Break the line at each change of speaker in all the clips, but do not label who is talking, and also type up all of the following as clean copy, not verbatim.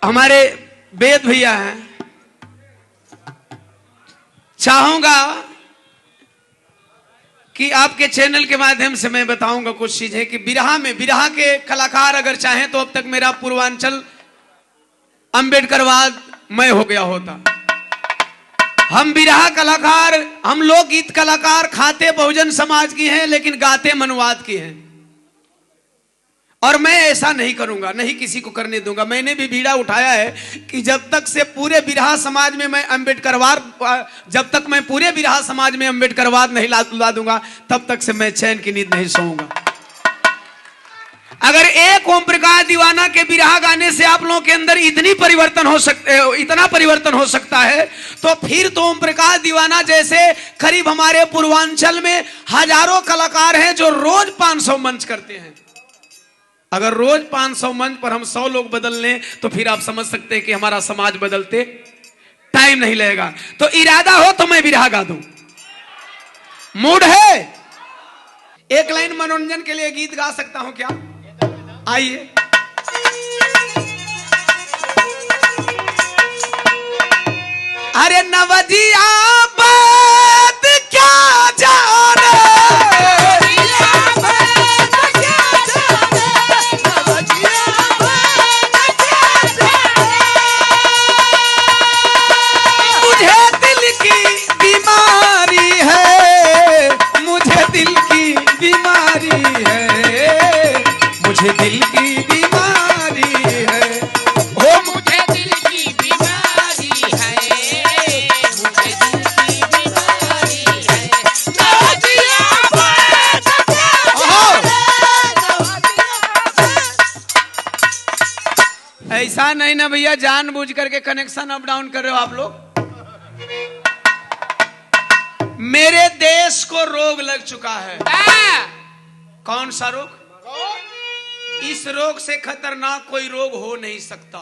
हमारे वेद भैया हैं, चाहूंगा कि आपके चैनल के माध्यम से मैं बताऊंगा कुछ चीजें कि बिरहा के कलाकार अगर चाहें तो अब तक मेरा पूर्वांचल अंबेडकरवाद मय हो गया होता। हम बिरहा कलाकार, हम लोग गीत कलाकार खाते बहुजन समाज की हैं लेकिन गाते मनवाद की हैं, और मैं ऐसा नहीं करूंगा, नहीं किसी को करने दूंगा। मैंने भी बीड़ा उठाया है कि जब तक से पूरे बिरहा समाज में मैं अंबेडकरवाद, जब तक मैं पूरे बिरहा समाज में अंबेडकरवाद नहीं ला दूंगा तब तक से मैं चैन की नींद नहीं सोऊंगा। अगर एक ओम प्रकाश दीवाना के बिरहा गाने से आप लोगों के अंदर इतना परिवर्तन हो सकता है, तो फिर तो ओम प्रकाश दीवाना जैसे करीब हमारे पूर्वांचल में हजारों कलाकार हैं जो रोज 500 मंच करते हैं। अगर रोज 500 मंच पर हम 100 लोग बदल लें तो फिर आप समझ सकते हैं कि हमारा समाज बदलते टाइम नहीं लगेगा। तो इरादा हो तो मैं बिरहा गा दूं, मूड है? एक लाइन मनोरंजन के लिए गीत गा सकता हूं क्या? आइए। अरे नवजिया बात क्या जाने, दिल की बीमारी है, हो मुझे दिल की बीमारी है, मुझे दिल की बीमारी है। ऐसा नहीं ना भैया जानबूझ करके कनेक्शन अप डाउन कर रहे हो आप लोग। मेरे देश को रोग लग चुका है। कौन सा रोग? इस रोग से खतरनाक कोई रोग हो नहीं सकता।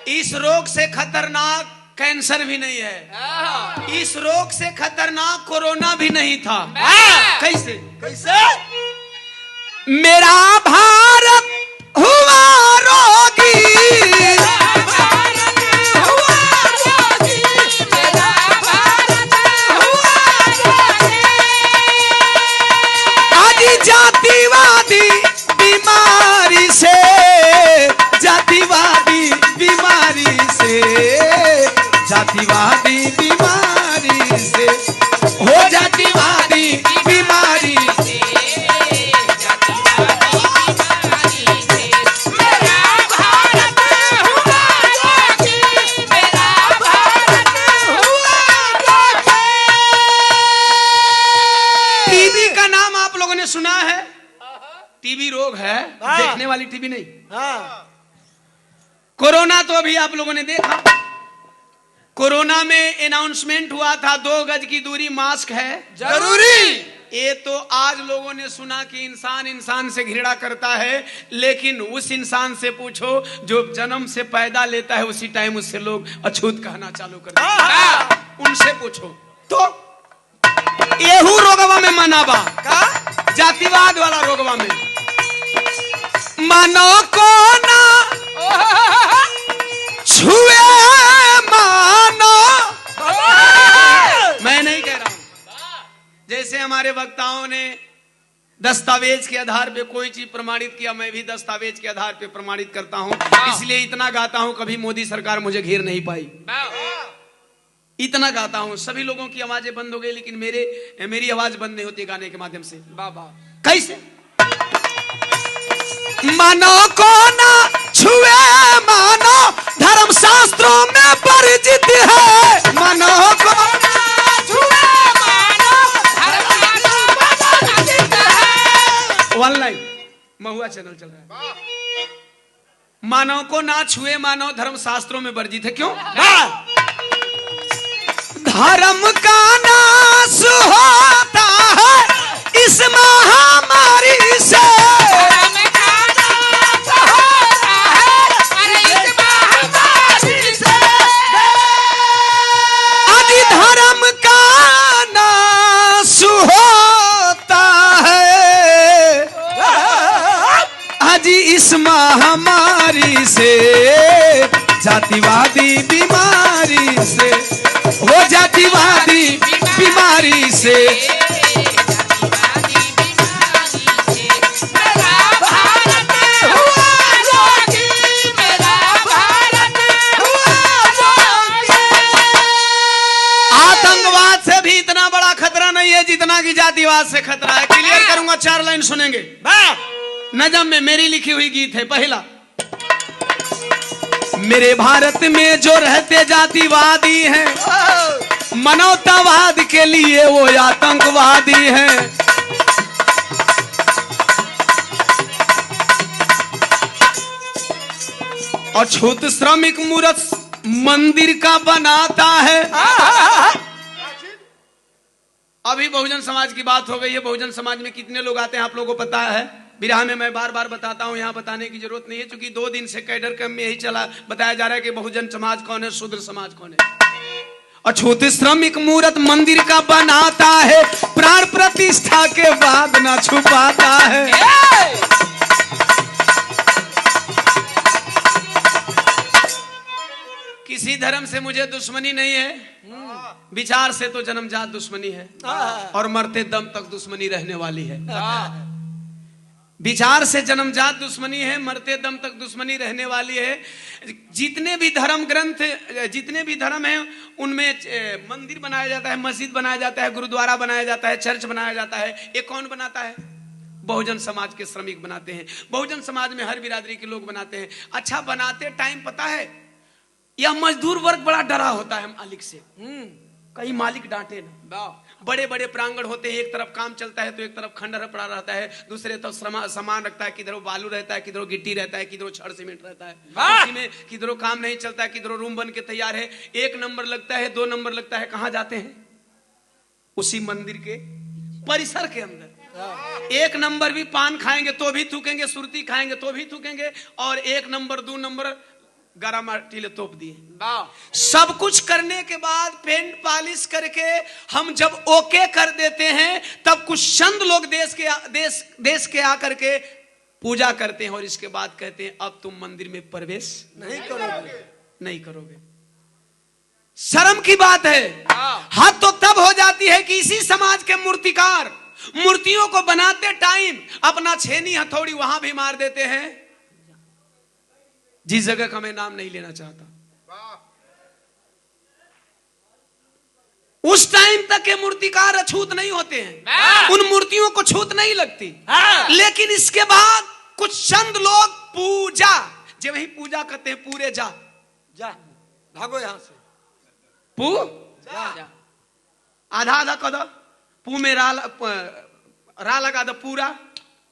इस रोग से खतरनाक कैंसर भी नहीं है, इस रोग से खतरनाक कोरोना भी नहीं था। कैसे कैसे? मेरा भारत हुआ रोगी, जातिवादी बीमारी से, जातिवादी बीमारी से, जातिवादी बीमारी से, हो जातिवादी बीमारी से, जातिवादी बीमारी से। मेरा भारत हुआ रोगी, मेरा भारत हुआ रोगी। टीबी का नाम आप लोगों ने सुना है? टीबी रोग है, देखने वाली टीबी नहीं। कोरोना तो अभी आप लोगों ने देखा। कोरोना में अनाउंसमेंट हुआ था 2 गज की दूरी, मास्क है जरूरी। ये तो आज लोगों ने सुना कि इंसान इंसान से घृणा करता है, लेकिन उस इंसान से पूछो जो जन्म से पैदा लेता है उसी टाइम उससे लोग अछूत कहना चालू कर देते। उनसे पूछो तो एहू रोगवा में मनाबा का जातिवाद वाला रोगवा में मानो को ना छुए मानो। मैं नहीं कह रहा हूं, जैसे हमारे वक्ताओं ने दस्तावेज के आधार पे कोई चीज प्रमाणित किया, मैं भी दस्तावेज के आधार पे प्रमाणित करता हूं। इसलिए इतना गाता हूं, कभी मोदी सरकार मुझे घेर नहीं पाई। इतना गाता हूं, सभी लोगों की आवाजें बंद हो गई लेकिन मेरी आवाज बंद नहीं होती गाने के माध्यम से। कैसे? मानो को ना छुए मानो, धर्म शास्त्रों में परिचित है। मानो को ना छुए मानो, धर्म शास्त्रों में परिचित है। वन लाइन महुआ चैनल चल रहा है। मानव को ना छुए मानो, धर्म शास्त्रों में वर्जित है। क्यों? धर्म का नाश होता है इस महामारी से, धर्म का नाश होता है आज इस महामारी से। जातिवादी बीमारी से, वो जातिवादी बीमारी से। आतंकवाद से भी इतना बड़ा खतरा नहीं है जितना कि जातिवाद से खतरा है। क्लियर करूंगा, 4 लाइन सुनेंगे। नजम में मेरी लिखी हुई गीत है। पहला, मेरे भारत में जो रहते जातिवादी हैं, मानवतावाद के लिए वो आतंकवादी हैं। अछूत श्रमिक मूर्त मंदिर का बनाता है। अभी बहुजन समाज की बात हो गई है। बहुजन समाज में कितने लोग आते हैं आप लोगों को पता है? बिरहा में मैं बार बार बताता हूं, यहां बताने की जरूरत नहीं है, क्योंकि 2 दिन से कैडर कैंप में यही चला बताया जा रहा है कि बहुजन समाज कौन है, शूद्र समाज कौन है। अछूत श्रमिक मूर्त मंदिर का बनाता है, प्राण प्रतिष्ठा के बाद ना छुपाता है। किसी धर्म से मुझे दुश्मनी नहीं है, विचार से तो जन्मजात दुश्मनी है और मरते दम तक दुश्मनी रहने वाली है। विचार से जन्मजात दुश्मनी है, मरते दम तक दुश्मनी रहने वाली है। जितने भी धर्म ग्रंथ, जितने भी धर्म हैं, उनमें मंदिर बनाया जाता है, मस्जिद बनाया जाता है, गुरुद्वारा बनाया जाता है, चर्च बनाया जाता है। ये कौन बनाता है? बहुजन समाज के श्रमिक बनाते हैं। बहुजन समाज में हर बिरादरी के लोग बनाते हैं। अच्छा, बनाते टाइम पता है, यह मजदूर वर्ग बड़ा डरा होता है मालिक से। कहीं मालिक डांटे ना। बड़े बड़े प्रांगण होते हैं, एक तरफ काम चलता है तो एक तरफ खंडर पड़ा रहता है, दूसरे तरफ सामान रखता है, किधरों बालू रहता है, किधरों गिट्टी रहता है, किधरों छड़ सीमेंट रहता है। उसी में किधरों काम नहीं चलता है, किधरों रूम बन के तैयार है। 1 नंबर लगता है, 2 नंबर लगता है, कहां जाते हैं? उसी मंदिर के परिसर के अंदर। 1 नंबर भी पान खाएंगे तो भी थूकेंगे, सुरती खाएंगे तो भी थूकेंगे, और 1 नंबर 2 नंबर गारा माटी ले तोप दिए। सब कुछ करने के बाद पेंट पॉलिश करके हम जब ओके कर देते हैं, तब कुछ चंद लोग देश के आकर के पूजा करते हैं और इसके बाद कहते हैं अब तुम मंदिर में प्रवेश नहीं करोगे। शर्म की बात है। हद तो तब हो जाती है कि इसी समाज के मूर्तिकार मूर्तियों को बनाते टाइम अपना छेनी हथौड़ी वहां भी मार देते हैं, जिस जगह का मैं नाम नहीं लेना चाहता। उस टाइम तक के मूर्तिकार अछूत नहीं होते हैं, उन मूर्तियों को छूत नहीं लगती। लेकिन इसके बाद कुछ चंद लोग पूजा, जब वही पूजा करते हैं, पूरे जा भागो यहां से, आधा आधा कदम पू में रा लगा दो पूरा,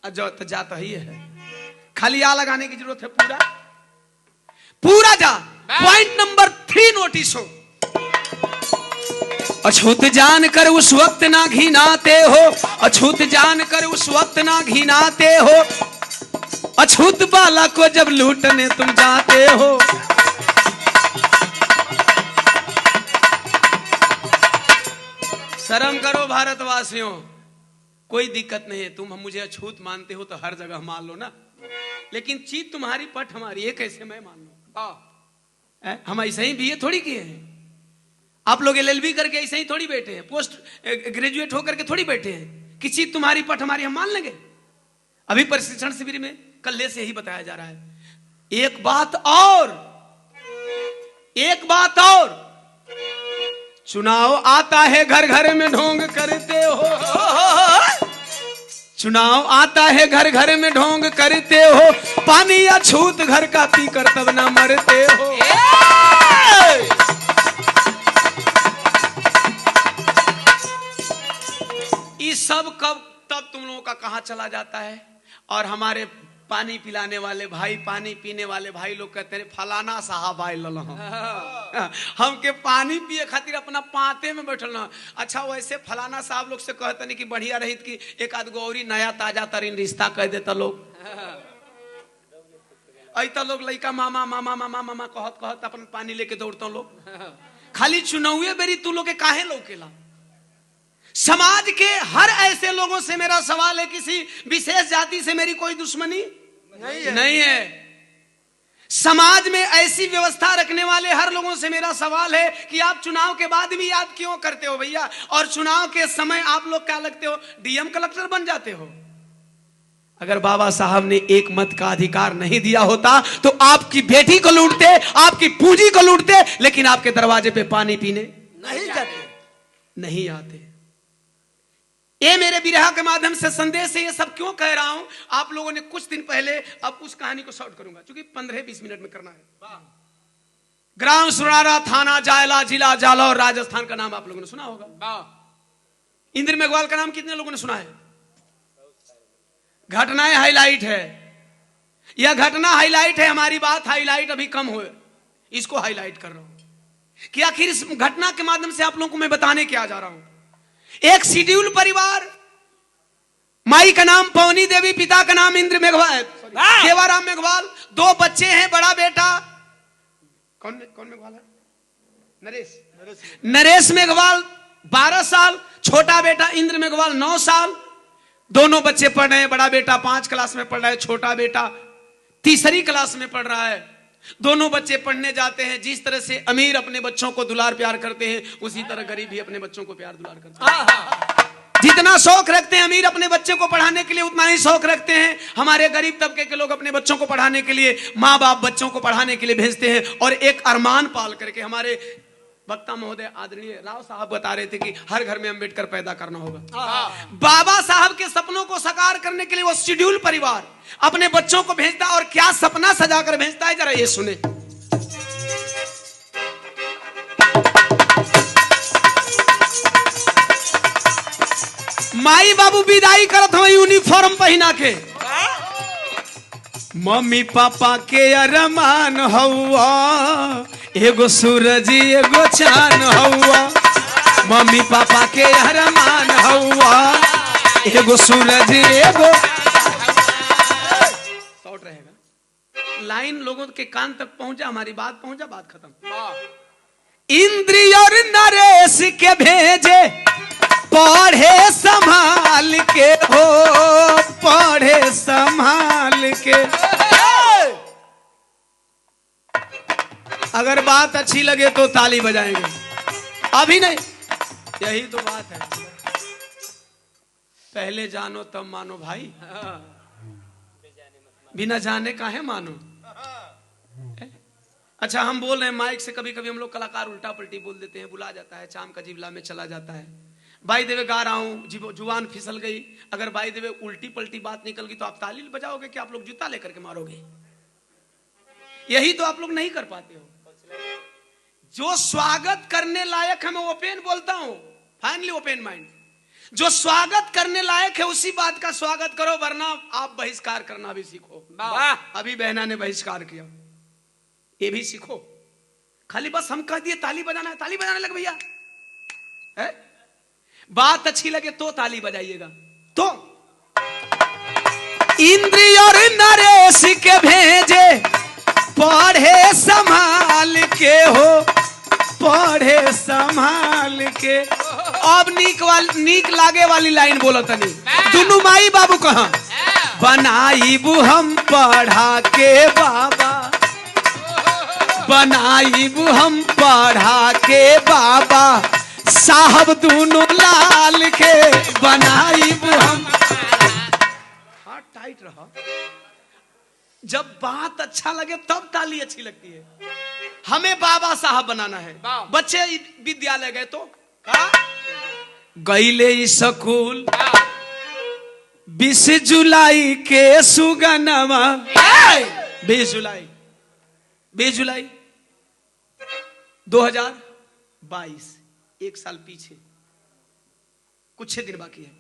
तो जाता ही है। खाली आ लगाने की जरूरत है, पूरा जा। पॉइंट नंबर 3 नोटिस हो। अछूत जानकर उस वक्त ना घिनाते हो, अछूत जानकर उस वक्त ना घिनाते हो, अछूत बाला को जब लूटने तुम जाते हो। शर्म करो भारतवासियों, कोई दिक्कत नहीं है। तुम मुझे अछूत मानते हो तो हर जगह मान लो ना, लेकिन चीज तुम्हारी पट हमारी, ये कैसे मैं मान लूं? हम ऐसे ही बीए थोड़ी किए हैं। आप लोग LLB करके ऐसे ही थोड़ी बैठे हैं, पोस्ट ग्रेजुएट होकर के थोड़ी बैठे हैं कि चीज तुम्हारी पट हमारी हम मान लेंगे। अभी प्रशिक्षण शिविर में कल से यही बताया जा रहा है। एक बात और, चुनाव आता है घर घर में ढोंग करते हो, चुनाव आता है घर घर में ढोंग करते हो, पानी या छूत घर का पी कर तब ना मरते हो। ये सब कब तब तुम लोगों का कहां चला जाता है? और हमारे पानी पिलाने वाले भाई, पानी पीने वाले भाई लोग कहते हैं फलाना साहब आए लल हमके पानी पिए खातिर अपना पाते में बैठल ना। अच्छा, वैसे फलाना साहब लोग से कहते नहीं कि बढ़िया रही कि एक आध गौरी नया ताजा तरीन रिश्ता कह देता लोग। ऐसा लोग लड़का मामा मामा मामा मामा कहत कहत अपन पानी लेके दौड़ता लोग। खाली चुनावे बेरी तू लोग के काहे लौकेला? समाज के हर ऐसे लोगों से मेरा सवाल है, किसी विशेष जाति से मेरी कोई दुश्मनी नहीं है। समाज में ऐसी व्यवस्था रखने वाले हर लोगों से मेरा सवाल है कि आप चुनाव के बाद भी याद क्यों करते हो भैया, और चुनाव के समय आप लोग क्या लगते हो, डीएम कलेक्टर बन जाते हो। अगर बाबा साहब ने एक मत का अधिकार नहीं दिया होता तो आपकी बेटी को लूटते, आपकी पूंजी को लूटते, लेकिन आपके दरवाजे पे पानी पीने
नहीं जाते,
नहीं आते। ये मेरे विरह के माध्यम से संदेश है। ये सब क्यों कह रहा हूं, आप लोगों ने कुछ दिन पहले, अब उस कहानी को शॉर्ट करूंगा क्योंकि 15-20 मिनट में करना है। ग्राम सुरारा, थाना जायला, जिला जालौर, राजस्थान का नाम आप लोगों ने सुना होगा। इंद्र मेघवाल का नाम कितने लोगों ने सुना है? घटनाएं हाईलाइट है, यह घटना हाईलाइट है, हमारी बात हाईलाइट अभी कम हुए, इसको हाईलाइट कर रहा हूं कि आखिर इस घटना के माध्यम से आप लोगों को मैं बताने क्या जा रहा हूं। एक शेड्यूल परिवार, माई का नाम पवनी देवी, पिता का नाम इंद्र मेघवाल, केवाराम मेघवाल, 2 बच्चे हैं। बड़ा बेटा कौन मेघवाल है? नरेश मेघवाल 12 साल, छोटा बेटा इंद्र मेघवाल 9 साल। दोनों बच्चे पढ़ रहे हैं, बड़ा बेटा 5 क्लास में पढ़ रहा है, छोटा बेटा 3री क्लास में पढ़ रहा है। दोनों बच्चे पढ़ने जाते हैं। जिस तरह से अमीर अपने बच्चों को दुलार प्यार करते हैं, उसी तरह गरीब भी अपने बच्चों को प्यार दुलार करते हैं। जितना शौक रखते हैं अमीर अपने बच्चे को पढ़ाने के लिए, उतना ही शौक रखते हैं हमारे गरीब तबके के लोग अपने बच्चों को पढ़ाने के लिए। माँ बाप बच्चों को पढ़ाने के लिए भेजते हैं और एक अरमान पाल करके। हमारे वक्ता महोदय आदरणीय राव साहब बता रहे थे कि हर घर में अम्बेडकर पैदा करना होगा। बाबा साहब के सपनों को साकार करने के लिए वो शेड्यूल परिवार अपने बच्चों को भेजता, और क्या सपना सजाकर भेजता है, जरा ये सुने। माई बाबू विदाई करत हो यूनिफॉर्म पहना के, मम्मी पापा के अरमान हवा, एगो सूरज एगो चांद हवा। मम्मी पापा के अरमान हवा, एगो सूरज एगो। शॉर्ट रहेगा, लाइन लोगों के कान तक पहुंचा, हमारी बात पहुंचा, बात खत्म। इंद्र और नरेश के भेजे पढ़े संभाल के हो, पढ़े संभाल के। अगर बात अच्छी लगे तो ताली बजाएंगे, अभी नहीं। यही तो बात है, पहले जानो तब मानो भाई, बिना जाने काहे मानो। अच्छा, हम बोल रहे हैं माइक से, कभी कभी हम लोग कलाकार उल्टा पलटी बोल देते हैं, बुला जाता है, चाम का जिबला में चला जाता है। बाई देवे गा रहा हूं, जुबान फिसल गई, अगर बाई देवे उल्टी पलटी बात निकल गई तो आप ताली बजाओगे कि आप लोग जूता लेकर के मारोगे? यही तो आप लोग नहीं कर पाते हो। जो स्वागत करने लायक है, मैं ओपन बोलता हूं, फाइनली ओपन माइंड, जो स्वागत करने लायक है उसी बात का स्वागत करो, वरना आप बहिष्कार करना भी सीखो। अभी बहना ने बहिष्कार किया, ये भी सीखो। खाली बस हम कह दिए ताली बजाना है, ताली बजाने लगे भैया है? बात अच्छी लगे तो ताली बजाइएगा। तो इंद्र और नरेश के भेजे पढ़े संभाल के हो, पढ़े संभाल के। अब नीक लागे वाली लाइन बोलो तनी। दुनू माई बाबू कहां बनाईबू हम पढ़ा के बाबा, बनाईबू हम पढ़ा के बाबा, साहब दोनों लाल के बनाईबू हम। हाथ टाइट रहा, जब बात अच्छा लगे तब ताली अच्छी लगती है। हमें बाबा साहब बनाना है। बच्चे विद्यालय गए तो गईले स्कूल 20 जुलाई के सुगनवा, 20 जुलाई 2022, 1 साल पीछे, कुछ दिन बाकी है।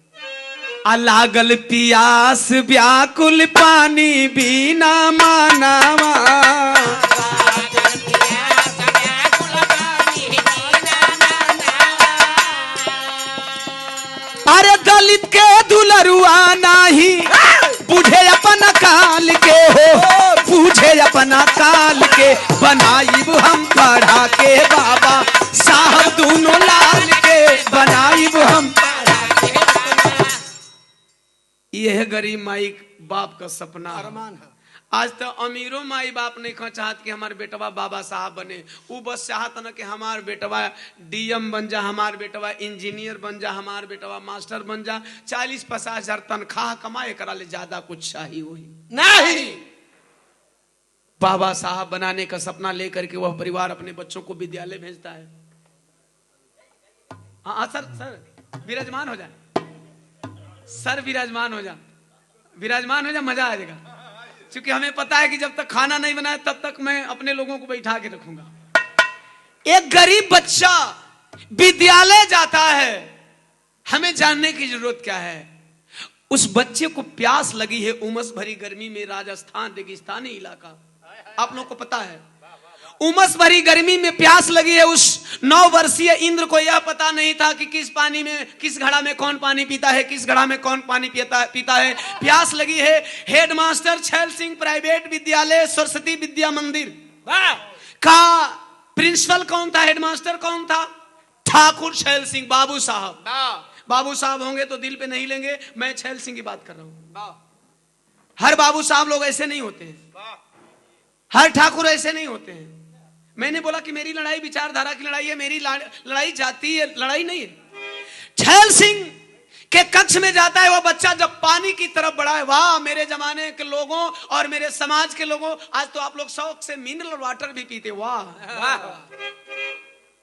लागल पियास व्याकुल पानी बिना मानवा, अरे दलित के दुलरुआ नाही बुझे अपना काल के हो, बुझे अपना काल के। बनाईब हम पढ़ा के बाबा, साहब दोनों लाल के बनाईब हम। यह गरीब माई बाप का सपना, अरमान है। आज तो अमीरों माई बाप नहीं खा चाहत कि हमारे बेटवा बाबा साहब बने। वो बस चाहत न कि हमार बेटवा डीएम बन जा, हमार बेटवा इंजीनियर बन जा, हमार बेटवा मास्टर बन जा। 40-50 हजार तनख्वाह कमाए करा ले, ज्यादा कुछ चाहिए वही
नहीं।
बाबा साहब बनाने का सपना लेकर के वह परिवार अपने बच्चों को विद्यालय भेजता है। हाँ सर विराजमान हो जाए, सर विराजमान हो जा, विराजमान हो जा, मजा आ जाएगा। क्योंकि हमें पता है कि जब तक खाना नहीं बनाए तब तक मैं अपने लोगों को बैठा के रखूंगा। एक गरीब बच्चा विद्यालय जाता है, हमें जानने की जरूरत क्या है? उस बच्चे को प्यास लगी है उमस भरी गर्मी में, राजस्थान रेगिस्तानी इलाका, आप लोगों को पता है। उमस भरी गर्मी में प्यास लगी है। उस 9 वर्षीय इंद्र को यह पता नहीं था कि किस पानी में, किस घड़ा में कौन पानी पीता है, किस घड़ा में कौन पानी पीता है। प्यास लगी है। हेडमास्टर छैल सिंह प्राइवेट विद्यालय सरस्वती विद्या मंदिर का प्रिंसिपल कौन था, हेडमास्टर कौन था? ठाकुर छैल सिंह, बाबू साहब। बाबू साहब होंगे तो दिल पे नहीं लेंगे, मैं छैल सिंह की बात कर रहा हूं। हर बाबू साहब लोग ऐसे नहीं होते हैं, हर ठाकुर ऐसे नहीं होते हैं। मैंने बोला कि मेरी लड़ाई विचारधारा की लड़ाई है, मेरी लड़ाई जातीय लड़ाई नहीं है। छैल सिंह के कक्ष में जाता है वह बच्चा, जब पानी की तरफ बढ़ा है। वाह, मेरे जमाने के लोगों और मेरे समाज के लोगों, आज तो आप लोग शौक से मिनरल वाटर भी पीते। वाह,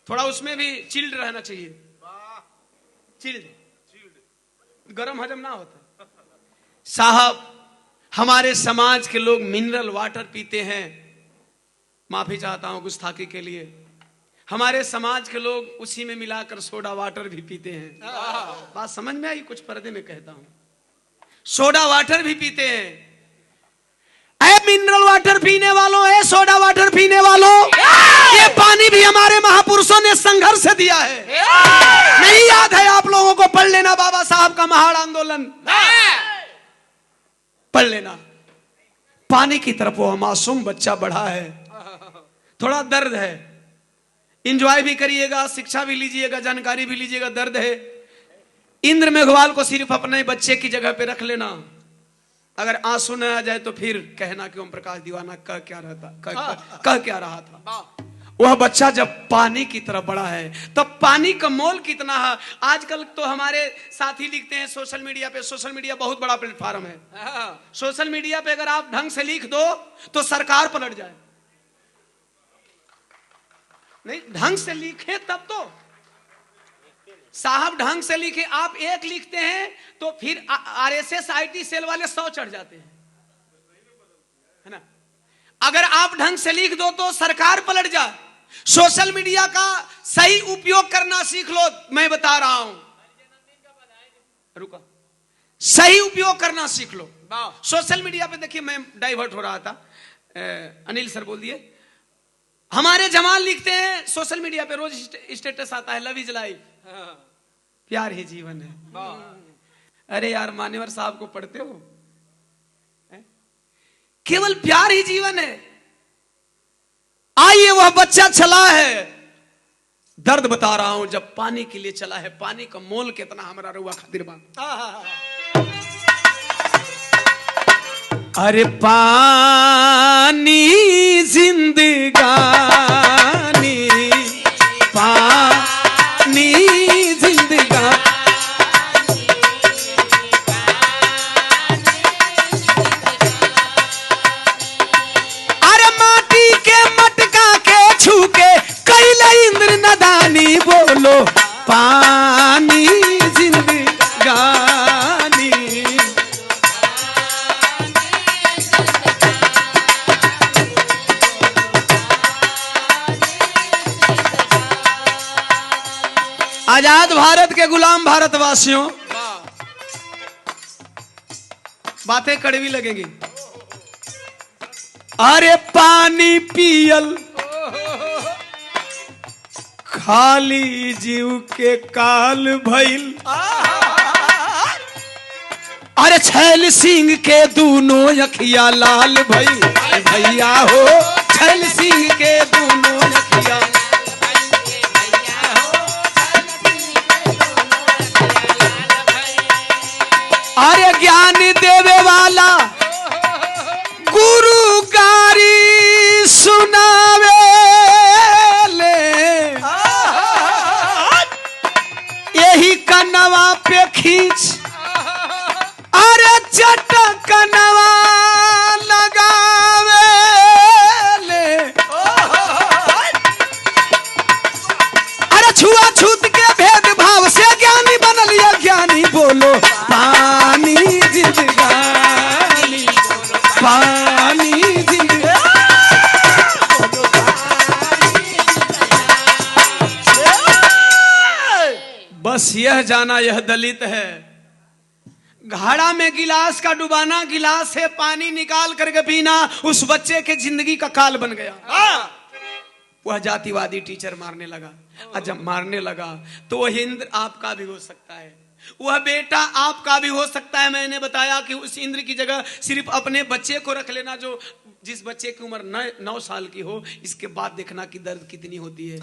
थोड़ा उसमें भी चिल्ड रहना चाहिए, चिल्ड, गरम हजम ना होता। साहब, हमारे समाज के लोग मिनरल वाटर पीते हैं। माफी चाहता हूं गुस्ताखी के लिए। हमारे समाज के लोग उसी में मिलाकर सोडा वाटर भी पीते हैं। बात समझ में आई? कुछ पर्दे में कहता हूं, सोडा वाटर भी पीते हैं। ऐ मिनरल वाटर पीने वालों, ऐ सोडा वाटर पीने वालों, ये पानी भी हमारे महापुरुषों ने संघर्ष दिया है। नहीं याद है आप लोगों को? पढ़ लेना बाबा साहब का महान आंदोलन, पढ़ लेना। पानी की तरफ वो मासूम बच्चा बढ़ा है। थोड़ा दर्द है, एंजॉय भी करिएगा, शिक्षा भी लीजिएगा, जानकारी भी लीजिएगा। दर्द है। इंद्र मेघवाल को सिर्फ अपने बच्चे की जगह पे रख लेना। अगर आंसू न आ जाए तो फिर कहना कि ओम प्रकाश दीवाना कह क्या रहा था। वह बच्चा जब पानी की तरफ बढ़ा है तब पानी का मोल कितना है। आजकल तो हमारे साथी लिखते हैं सोशल मीडिया पे, सोशल मीडिया बहुत बड़ा प्लेटफॉर्म है। सोशल मीडिया पे अगर आप ढंग से लिख दो तो सरकार पलट जाए। नहीं, ढंग से लिखे तब तो साहब, ढंग से लिखे। आप एक लिखते हैं तो फिर आरएसएस आईटी सेल वाले 100 चढ़ जाते हैं, है ना। अगर आप ढंग से लिख दो तो सरकार पलट जाए। सोशल मीडिया का सही उपयोग करना सीख लो। मैं बता रहा हूं, रुको, सही उपयोग करना सीख लो। सोशल मीडिया पे देखिए, मैं डाइवर्ट हो रहा था, अनिल सर बोल दिए। हमारे जवान लिखते हैं सोशल मीडिया पे, रोज स्टेटस आता है, लव इज लाइफ, प्यार ही जीवन है। अरे यार, मान्यवर साहब को पढ़ते हो? केवल प्यार ही जीवन है। आइए, वह बच्चा चला है, दर्द बता रहा हूं, जब पानी के लिए चला है। पानी का मोल कितना हमारा रुआ खातिर बा। अरे पानी जिंदगानी, पानी जिंदगानी। अरे माटी के मटका के छू के कैला इंद्र नदानी, बोलो पानी जिंदगानी। आजाद भारत के गुलाम भारतवासियों, बातें कड़वी लगेंगी। अरे पानी पियल खाली जीव के काल भइल। अरे छैल सिंह के दूनों अखिया लाल भइल। भैया हो, छैल सिंह के दूनों अखिया। अरे ज्ञान देवे वाला गुरु बस यह जाना यह दलित है। घड़ा में गिलास का डुबाना, गिलास से पानी निकाल करके पीना, उस बच्चे के जिंदगी का काल बन गया। वह जातिवादी टीचर मारने लगा, और जब मारने लगा तो वह इंद्र आपका भी हो सकता है, वह बेटा आपका भी हो सकता है। मैंने बताया कि उस इंद्र की जगह सिर्फ अपने बच्चे को रख लेना, जो जिस बच्चे की उम्र 9 साल की हो। इसके बाद देखना कि दर्द कितनी होती है।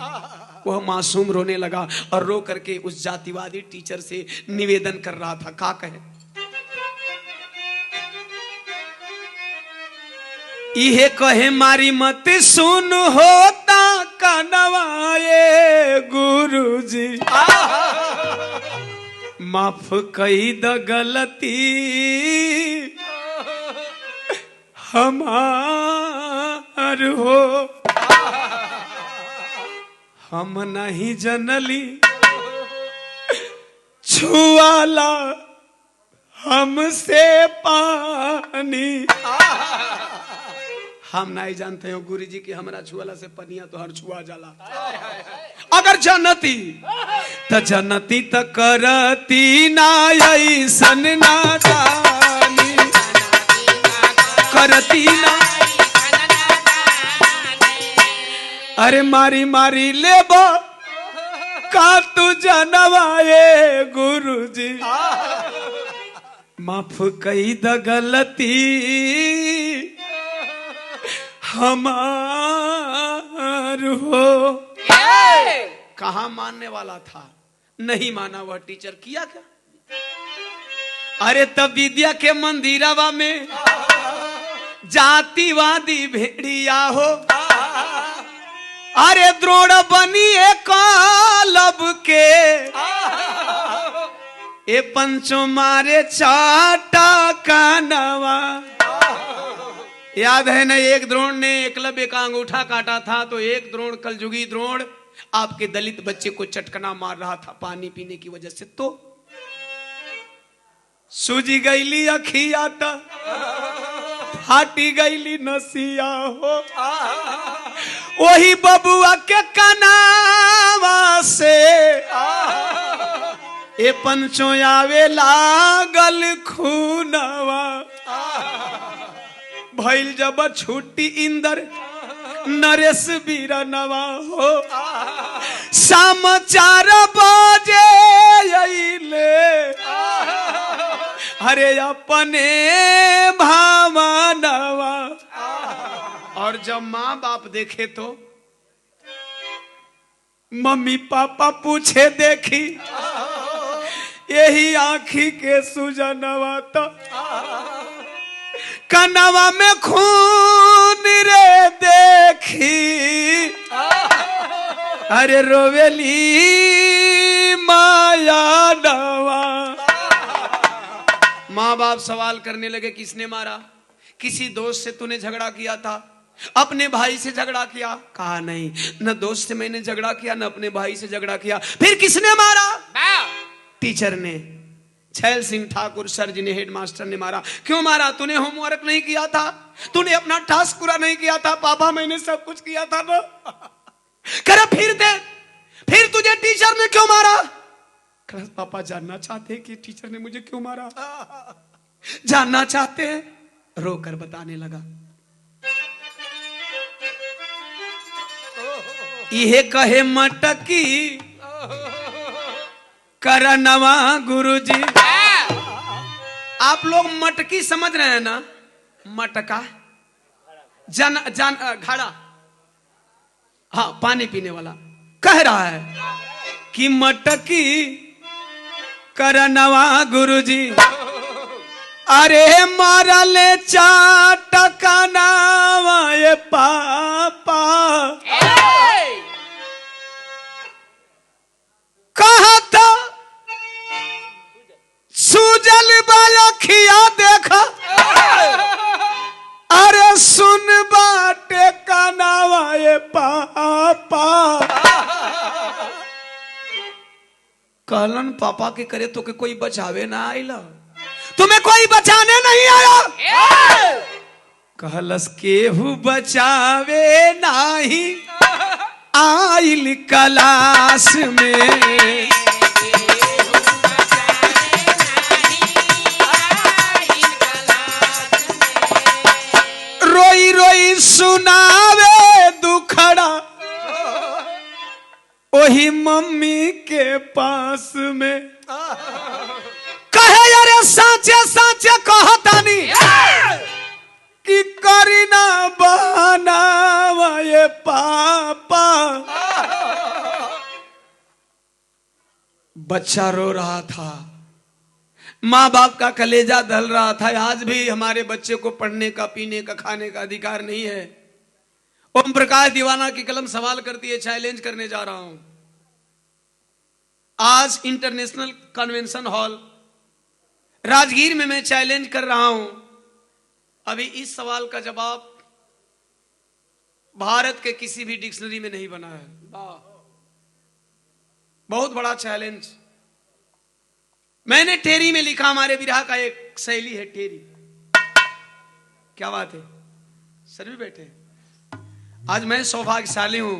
वह मासूम रोने लगा और रो करके उस जातिवादी टीचर से निवेदन कर रहा था। क्या कहे? इहे कहे मारी मत सुन होता कनवाए गुरुजी, माफ कई द गलती हमार हो। हम नहीं जनली छुआला हमसे पानी। हम नहीं जानते हो गुरुजी की हमरा छुआला से पनिया तो हर छुआ जाला। अगर जनती त जनती त करती ना ऐसन ना जानी, करती ना। अरे मारी मारी लेबो का तू जनवाए गुरुजी, माफ कई द गलती हमार हो। कहा मानने वाला था, नहीं माना वह टीचर। किया क्या? अरे तब विद्या के मंदिरवा में जातिवादी भेड़िया हो। अरे द्रोण बनिए कालब के, ए पंचो मारे चाटा कानवा। याद है ना, एक द्रोण ने एकलव्य का अंगूठा काटा था, तो एक द्रोण कलजुगी द्रोण आपके दलित बच्चे को चटकना मार रहा था पानी पीने की वजह से। तो सूजी गईली अखिया ता फाटी गईली नसिया हो। वही बबुआ के कनावा से ए पंचो आवे लागल खूनवा। भइल जब छुट्टी इंदर नरेश बीरनवा हो। शाम 4 बजे अइले, अरे अपने भावनवा। और जब माँ बाप देखे तो मम्मी पापा पूछे देखी, यही आँखी के सुजनवा तो कनवा में खून रे देखी। अरे रोवेली माया नवा। माँ बाप सवाल करने लगे, किसने मारा? किसी दोस्त से तूने झगड़ा किया था? अपने भाई से झगड़ा किया? कहा नहीं, न दोस्त से मैंने झगड़ा किया, न अपने भाई से झगड़ा किया। फिर किसने मारा? टीचर ने, छैल सिंह ठाकुर सर जी ने, हेडमास्टर ने मारा। क्यों मारा? तूने होमवर्क नहीं किया था, तूने अपना टास्क पूरा नहीं किया था। पापा मैंने सब कुछ किया था ना। करे फिर दे, फिर तुझे टीचर ने क्यों मारा? करे पापा जानना चाहते हैं कि टीचर ने मुझे क्यों मारा, जानना चाहते हैं। रोकर बताने लगा। यह कहे मटकी करनवा गुरुजी। आप लोग मटकी समझ रहे हैं ना? मटका घड़ा, हाँ पानी पीने वाला। कह रहा है कि मटकी करनवा गुरुजी, अरे मारा ले चाटकनावा ये पापा। कहा था सूजल बालखिया देखा, अरे सुन बाटे कनावा ये पापा। कहलन पापा के करे तो के कोई बचावे ना आइला, तुम्हें कोई बचाने नहीं आया। कहलस केहू बचावे नहीं आइल क्लास में। सुनावे दुखड़ा वही मम्मी के पास में कहे अरे साचे साचे कहतानी कि करी ना बनावा ये पापा। बच्चा रो रहा था, माँ बाप का कलेजा दल रहा था। आज भी हमारे बच्चे को पढ़ने का, पीने का, खाने का अधिकार नहीं है। ओम प्रकाश दीवाना की कलम सवाल करती है, चैलेंज करने जा रहा हूं। आज इंटरनेशनल कन्वेंशन हॉल राजगीर में मैं चैलेंज कर रहा हूं। अभी इस सवाल का जवाब भारत के किसी भी डिक्शनरी में नहीं बना है। बहुत बड़ा चैलेंज। मैंने टेरी में लिखा, हमारे विरहा का एक शैली है टेरी। क्या बात है, सर भी बैठे हैं। आज मैं सौभाग्यशाली हूं,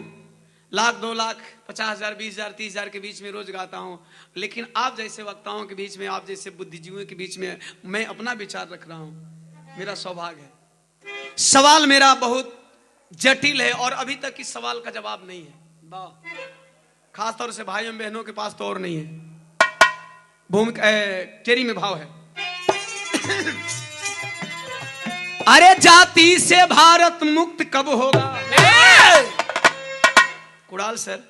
1,00,000, 2,00,000, 50,000, 20,000, 30,000 के बीच में रोज गाता हूं, लेकिन आप जैसे वक्ताओं के बीच में, आप जैसे बुद्धिजीवियों के बीच में मैं अपना विचार रख रहा हूं। मेरा सौभाग्य है। सवाल मेरा बहुत जटिल है और अभी तक इस सवाल का जवाब नहीं है। खासतौर से भाइयों बहनों के पास तो और नहीं है। भूमिका टेरी में भाव है। अरे जाति से भारत मुक्त कब होगा। कुणाल सर,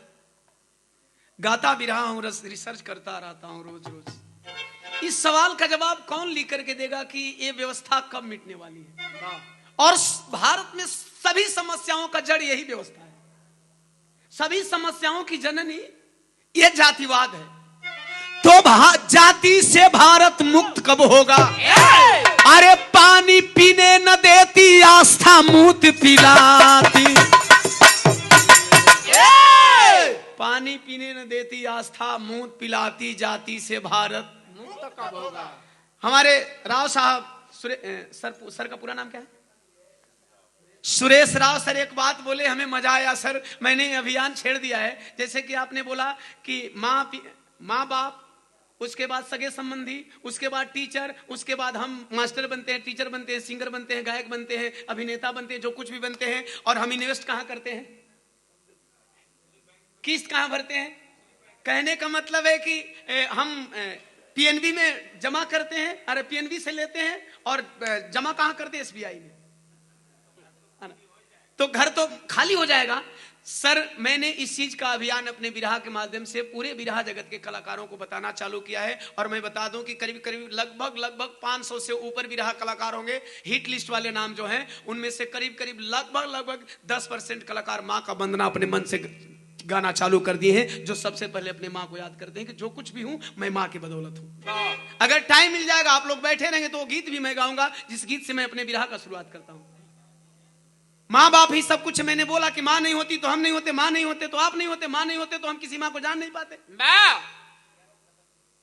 गाता भी रहा हूं, रिसर्च करता रहता हूं रोज रोज। इस सवाल का जवाब कौन लिख करके देगा कि ये व्यवस्था कब मिटने वाली है। और भारत में सभी समस्याओं का जड़ यही व्यवस्था है। सभी समस्याओं की जननी यह जातिवाद है। तो जाति से भारत मुक्त कब होगा। अरे पानी पीने न देती आस्था मूत पिलाती। पानी पीने न देती आस्था मूत पिलाती, जाति से भारत मुक्त कब होगा। हमारे राव साहब सर का पूरा नाम क्या है, सुरेश राव सर, एक बात बोले, हमें मजा आया सर। मैंने अभियान छेड़ दिया है। जैसे कि आपने बोला कि माँ बाप, उसके बाद सगे संबंधी, उसके बाद टीचर, उसके बाद हम मास्टर बनते हैं, टीचर बनते हैं, सिंगर बनते हैं, गायक बनते हैं, अभिनेता बनते हैं, जो कुछ भी बनते हैं। और हम इन्वेस्ट कहां करते हैं, किस्त कहां भरते हैं। कहने का मतलब है कि हम पीएनबी में जमा करते हैं, अरे पीएनबी से लेते हैं और जमा कहां करते हैं, एसबीआई में। तो घर तो खाली हो जाएगा। सर, मैंने इस चीज का अभियान अपने विरहा के माध्यम से पूरे विरहा जगत के कलाकारों को बताना चालू किया है। और मैं बता दूं कि करीब करीब लगभग 500 से ऊपर विरहा कलाकार होंगे। हिट लिस्ट वाले नाम जो हैं, उनमें से करीब करीब लगभग 10% कलाकार माँ का वंदना अपने मन से गाना चालू कर दिए हैं, जो सबसे पहले अपने माँ को याद करते हैं कि जो कुछ भी हूं मैं माँ की बदौलत हूं। अगर टाइम मिल जाएगा, आप लोग बैठे रहेंगे, तो वो गीत भी मैं गाऊंगा जिस गीत से मैं अपने विरहा का शुरुआत करता हूं। माँ बाप ही सब कुछ। मैंने बोला कि माँ नहीं होती तो हम नहीं होते, माँ नहीं होते तो आप नहीं होते, माँ नहीं होते तो हम किसी माँ को जान नहीं पाते।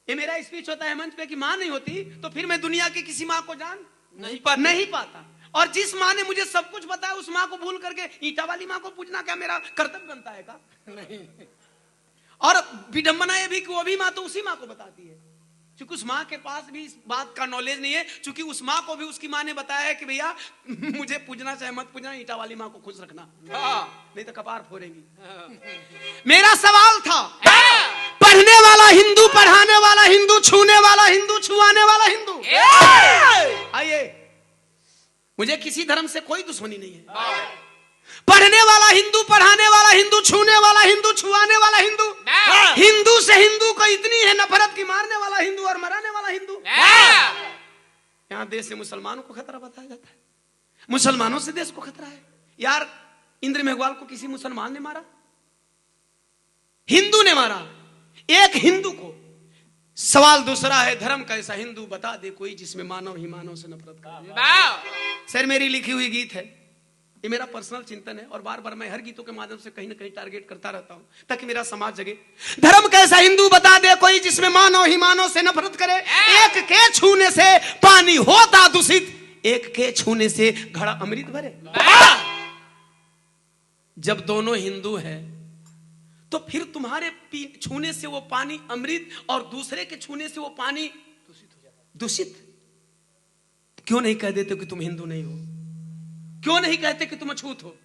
ये मेरा स्पीच होता है मंच पे कि माँ नहीं होती तो फिर मैं दुनिया की किसी माँ को जान नहीं पाता। और जिस माँ ने मुझे सब कुछ बताया, उस माँ को भूल करके ईटा वाली माँ को पूजना क्या मेरा कर्तव्य बनता है का? नहीं। और विडंबना ये भी कि वो भी माँ तो उसी माँ को बताती है, क्योंकि उस माँ के पास भी इस बात का नॉलेज नहीं है। क्योंकि उस माँ को भी उसकी माँ ने बताया है कि भैया मुझे पूजना चाहे मत पूजना, ईटा वाली माँ को खुश रखना, नहीं तो कपार फोड़ेंगी। मेरा सवाल था, पढ़ने वाला हिंदू, पढ़ाने वाला हिंदू, छूने वाला हिंदू, छुआने वाला हिंदू। आइए, मुझे किसी धर्म से कोई दुश्मनी नहीं है। पढ़ने वाला हिंदू, पढ़ाने वाला हिंदू, छूने वाला हिंदू, छुआने वाला हिंदू। हिंदू से हिंदू को इतनी है नफरत की मारने वाला हिंदू और मराने वाला हिंदू। यहाँ देश से मुसलमानों को खतरा बताया जाता है, मुसलमानों से देश को खतरा है। यार, इंद्र मेघवाल को किसी मुसलमान ने मारा? हिंदू ने मारा, एक हिंदू को। सवाल दूसरा है, धर्म कैसा हिंदू बता दे कोई जिसमें मानव ही मानव से नफरत करे। सर, मेरी लिखी हुई गीत है, ये मेरा पर्सनल चिंतन है और बार बार मैं हर गीतों के माध्यम से कहीं ना कहीं टारगेट करता रहता हूं ताकि मेरा समाज जगे। धर्म कैसा हिंदू बता दे कोई जिसमें मानव ही मानव से नफरत करे। एक के छूने से पानी होता दूषित, एक के छूने से घड़ा अमृत भरे। जब दोनों हिंदू हैं तो फिर तुम्हारे छूने से वो पानी अमृत और दूसरे के छूने से वो पानी दूषित। क्यों नहीं कह देते कि तुम हिंदू नहीं हो? क्यों नहीं कहते कि तुम अछूत हो?